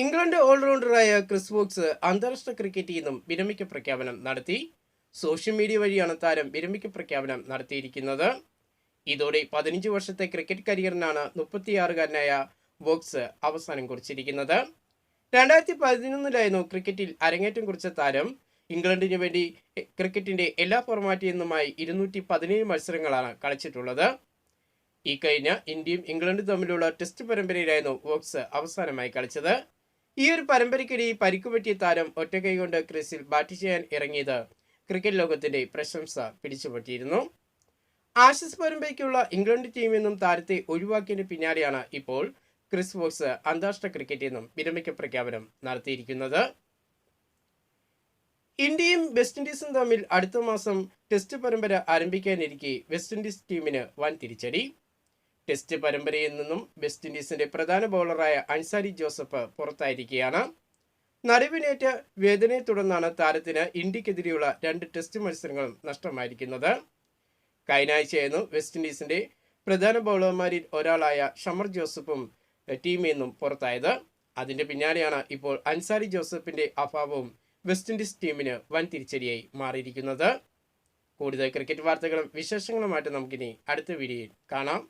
England ഓൾറൗണ്ടറായ Chris Woakes അന്താരാഷ്ട്ര ക്രിക്കറ്റിൽ നിന്നും വിരമിക്ക പ്രഖ്യാപനം നടത്തി. സോഷ്യൽ മീഡിയ വഴിയാണ് താരം വിരമിക്ക പ്രഖ്യാപനം നടത്തിയിരിക്കുന്നത്. ഇതോടെ 15 വർഷത്തെ ക്രിക്കറ്റ് കരിയറിനാണ് 36-കാരനായ വോക്സ് അവസാനം കുറിച്ചിരിക്കുന്നത്. 2011-ലായിരുന്നു ക്രിക്കറ്റിൽ അരങ്ങേറ്റം കുറിച്ച താരം ഇംഗ്ലണ്ടിനു വേണ്ടി ക്രിക്കറ്റിന്റെ എല്ലാ ഫോർമാറ്റിൽ നിന്നുമായി 217 മത്സരങ്ങളാണ് കളിച്ചിട്ടുള്ളത്. ഈ കഴിഞ്ഞ ഇന്ത്യയും ഇംഗ്ലണ്ടും തമ്മിലുള്ള ടെസ്റ്റ് പരമ്പരയിലായിരുന്നു വോക്സ് അവസാനമായി കളിച്ചത്. ഈ ഒരു പരമ്പരയ്ക്കിടയിൽ പരിക്കുപറ്റിയ താരം ഒറ്റക്കൈകൊണ്ട് ക്രീസിൽ ബാറ്റ് ചെയ്യാൻ ഇറങ്ങിയത് ക്രിക്കറ്റ് ലോകത്തിന്റെ പ്രശംസ പിടിച്ചുപറ്റിയിരുന്നു. ആഷസ് പരമ്പരയ്ക്കുള്ള ഇംഗ്ലണ്ട് ടീമിൽ നിന്നും താരത്തെ ഒഴിവാക്കിയതിന് പിന്നാലെയാണ് ഇപ്പോൾ ക്രിസ് വോക്സ് അന്താരാഷ്ട്ര ക്രിക്കറ്റിൽ നിന്നും വിരമിക്ക പ്രഖ്യാപനം നടത്തിയിരിക്കുന്നത്. ഇന്ത്യയും വെസ്റ്റ് ഇൻഡീസും തമ്മിൽ അടുത്ത മാസം ടെസ്റ്റ് പരമ്പര ആരംഭിക്കാനിരിക്കെ വെസ്റ്റ് ഇൻഡീസ് ടീമിന് വൻ തിരിച്ചടി. ടെസ്റ്റ് പരമ്പരയിൽ നിന്നും വെസ്റ്റ് ഇൻഡീസിന്റെ പ്രധാന ബൗളറായ അൻസാരി ജോസഫ് പുറത്തായിരിക്കുകയാണ്. നടുവിനേറ്റ വേദനയെ തുടർന്നാണ് താരത്തിന് ഇന്ത്യക്കെതിരെയുള്ള 2 ടെസ്റ്റ് മത്സരങ്ങളും നഷ്ടമായിരിക്കുന്നത്. കഴിഞ്ഞ ആഴ്ചയായിരുന്നു വെസ്റ്റ് ഇൻഡീസിന്റെ പ്രധാന ബൗളർമാരിൽ ഒരാളായ ഷമർ ജോസഫും ടീമിൽ നിന്നും പുറത്തായത്. അതിന്റെ പിന്നാലെയാണ് ഇപ്പോൾ അൻസാരി ജോസഫിന്റെ അഭാവവും വെസ്റ്റ് ഇൻഡീസ് ടീമിന് വൻ തിരിച്ചടിയായി മാറിയിരിക്കുന്നത്. കൂടുതൽ ക്രിക്കറ്റ് വാർത്തകളും വിശേഷങ്ങളുമായിട്ട് നമുക്കിനി അടുത്ത വീഡിയോയിൽ കാണാം.